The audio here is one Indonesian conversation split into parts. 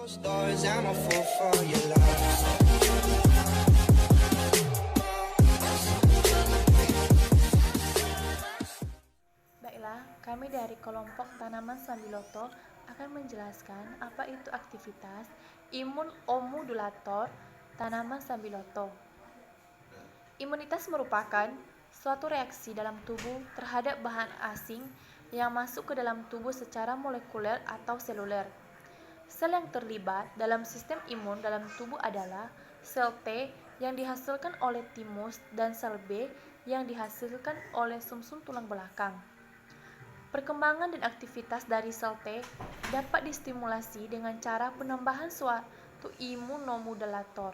Stories, I'm a fool for your love. Baiklah, kami dari kelompok tanaman sambiloto akan menjelaskan apa itu aktivitas imunomodulator tanaman sambiloto. Imunitas merupakan suatu reaksi dalam tubuh terhadap bahan asing yang masuk ke dalam tubuh secara molekuler atau seluler. Sel yang terlibat dalam sistem imun dalam tubuh adalah sel T yang dihasilkan oleh timus dan sel B yang dihasilkan oleh sumsum tulang belakang. Perkembangan dan aktivitas dari sel T dapat distimulasi dengan cara penambahan suatu imunomodulator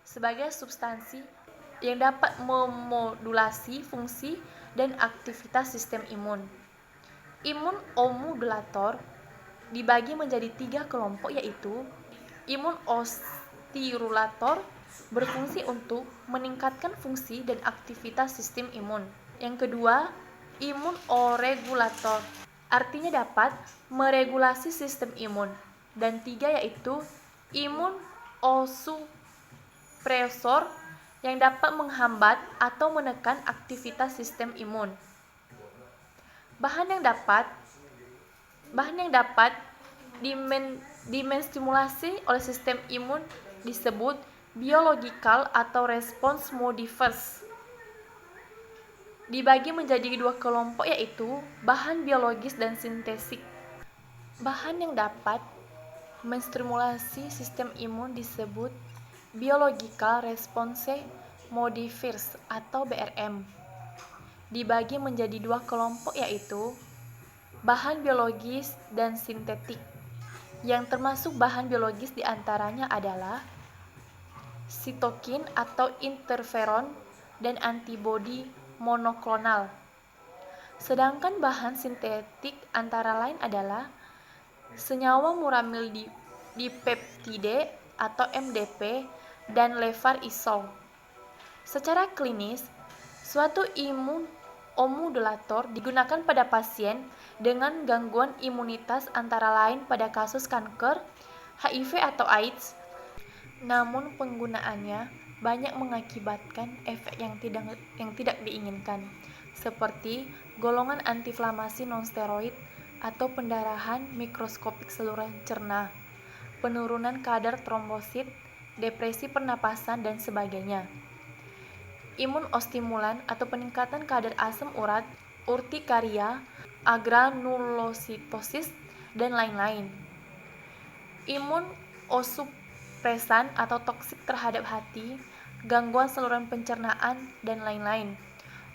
sebagai substansi yang dapat memodulasi fungsi dan aktivitas sistem imun. Imunomodulator dibagi menjadi 3 kelompok, yaitu imunostimulator berfungsi untuk meningkatkan fungsi dan aktivitas sistem imun. Yang kedua, imunoregulator, artinya dapat meregulasi sistem imun. Dan 3 yaitu imunosupresor yang dapat menghambat atau menekan aktivitas sistem imun. Bahan yang dapat dimenstimulasi oleh sistem imun disebut biological atau response modifiers. Dibagi menjadi 2 kelompok, yaitu bahan biologis dan sintetik. Bahan yang dapat menstimulasi sistem imun disebut biological response modifiers atau BRM. Dibagi menjadi 2 kelompok, yaitu bahan biologis dan sintetik. Yang termasuk bahan biologis diantaranya adalah sitokin atau interferon dan antibodi monoklonal. Sedangkan bahan sintetik antara lain adalah senyawa muramil dipeptide atau MDP dan levarisol. Secara klinis, suatu imunomodulator digunakan pada pasien dengan gangguan imunitas antara lain pada kasus kanker, HIV atau AIDS. Namun penggunaannya banyak mengakibatkan efek yang tidak diinginkan, seperti golongan antiinflamasi non-steroid atau pendarahan mikroskopik saluran cerna, penurunan kadar trombosit, depresi pernapasan, dan sebagainya. Imunostimulan atau peningkatan kadar asam urat, urtikaria, agranulositosis, dan lain-lain. Imunosupresan atau toksik terhadap hati, gangguan saluran pencernaan, dan lain-lain.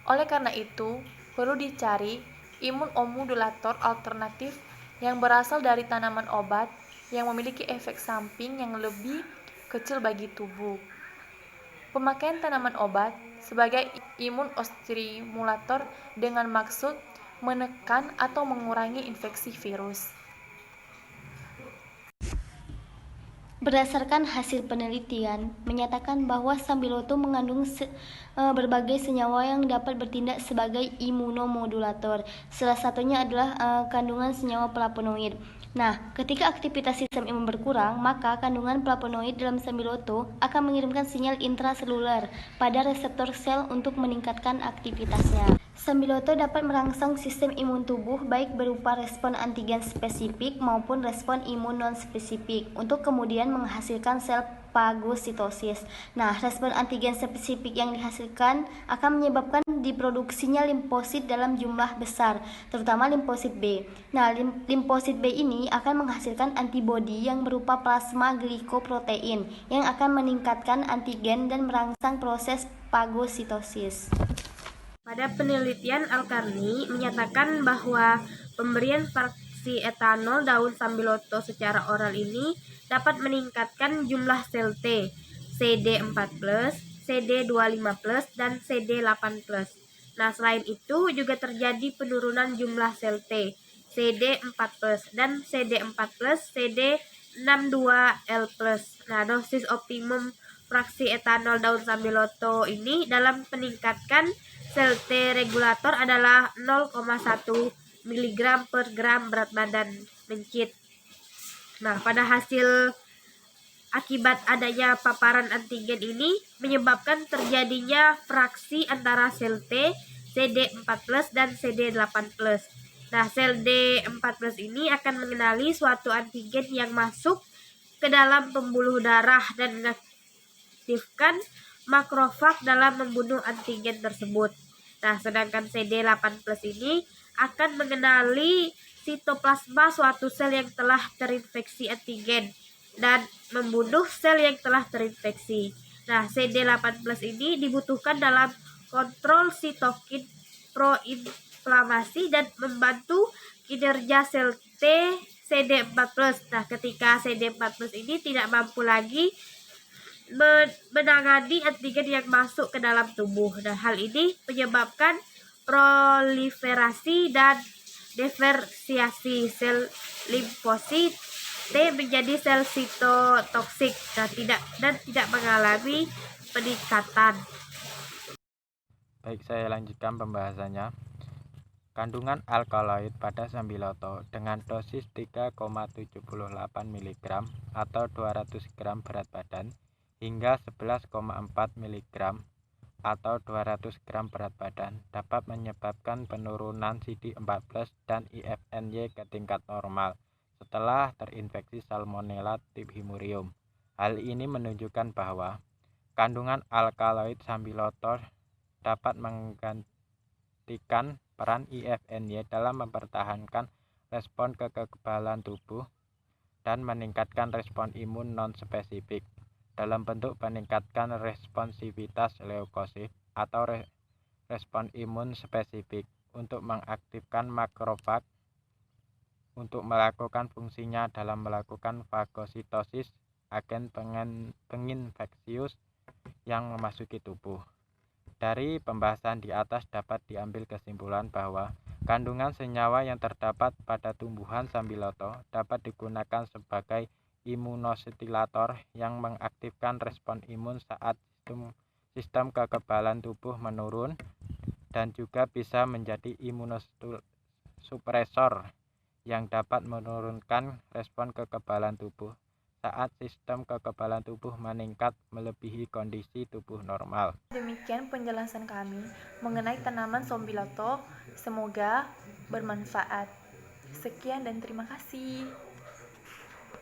Oleh karena itu, perlu dicari imunomodulator alternatif yang berasal dari tanaman obat yang memiliki efek samping yang lebih kecil bagi tubuh. Pemakaian tanaman obat sebagai imunostimulator dengan maksud menekan atau mengurangi infeksi virus. Berdasarkan hasil penelitian menyatakan bahwa sambiloto mengandung berbagai senyawa yang dapat bertindak sebagai imunomodulator. Salah satunya adalah kandungan senyawa flavonoid. Nah, ketika aktivitas sistem imun berkurang, maka kandungan flavonoid dalam sambiloto akan mengirimkan sinyal intraseluler pada reseptor sel untuk meningkatkan aktivitasnya. Sambiloto dapat merangsang sistem imun tubuh baik berupa respon antigen spesifik maupun respon imun non-spesifik untuk kemudian menghasilkan sel fagositosis. Nah, respon antigen spesifik yang dihasilkan akan menyebabkan diproduksinya limfosit dalam jumlah besar, terutama limfosit B. Nah, limfosit B ini akan menghasilkan antibodi yang berupa plasma glikoprotein yang akan meningkatkan antigen dan merangsang proses fagositosis. Pada penelitian Al-Karni menyatakan bahwa pemberian fraksi etanol daun sambiloto secara oral ini dapat meningkatkan jumlah sel T, CD4+, CD25+, dan CD8+. Nah, selain itu juga terjadi penurunan jumlah sel T, CD4+, dan CD4+, CD62L+. Nah, dosis optimum fraksi etanol daun sambiloto ini dalam peningkatkan sel T regulator adalah 0,1 mg per gram berat badan mencit. Nah, pada hasil akibat adanya paparan antigen ini menyebabkan terjadinya fraksi antara sel T, CD4+ dan CD8+. Nah, sel D4+ ini akan mengenali suatu antigen yang masuk ke dalam pembuluh darah dan mengaktifkan makrofag dalam membunuh antigen tersebut. Nah, sedangkan CD8+ ini akan mengenali sitoplasma suatu sel yang telah terinfeksi antigen dan membunuh sel yang telah terinfeksi. Nah, CD8+ ini dibutuhkan dalam kontrol sitokin proinflamasi dan membantu kinerja sel T CD4+. Nah, ketika CD4+ ini tidak mampu lagi menangani antigen yang masuk ke dalam tubuh. Nah, hal ini menyebabkan proliferasi dan diferensiasi sel limfosit T menjadi sel sitotoksik dan tidak mengalami peningkatan. Baik, saya lanjutkan pembahasannya. Kandungan alkaloid pada Sambiloto dengan dosis 3,78 mg atau 200 gram berat badan hingga 11,4 mg atau 200 gram berat badan dapat menyebabkan penurunan CD4+ dan IFNY ke tingkat normal setelah terinfeksi Salmonella typhimurium. Hal ini menunjukkan bahwa kandungan alkaloid Sambiloto dapat menggantikan peran IFNY dalam mempertahankan respon kekebalan tubuh dan meningkatkan respon imun non-spesifik dalam bentuk meningkatkan responsivitas leukosit atau respon imun spesifik untuk mengaktifkan makrofag untuk melakukan fungsinya dalam melakukan fagositosis agen penginfeksius yang memasuki tubuh. Dari pembahasan di atas dapat diambil kesimpulan bahwa kandungan senyawa yang terdapat pada tumbuhan Sambiloto dapat digunakan sebagai imunostimulator yang mengaktifkan respon imun saat sistem kekebalan tubuh menurun dan juga bisa menjadi imunosupresor yang dapat menurunkan respon kekebalan tubuh saat sistem kekebalan tubuh meningkat melebihi kondisi tubuh normal. Demikian penjelasan kami mengenai tanaman Sambiloto. Semoga bermanfaat. Sekian dan terima kasih.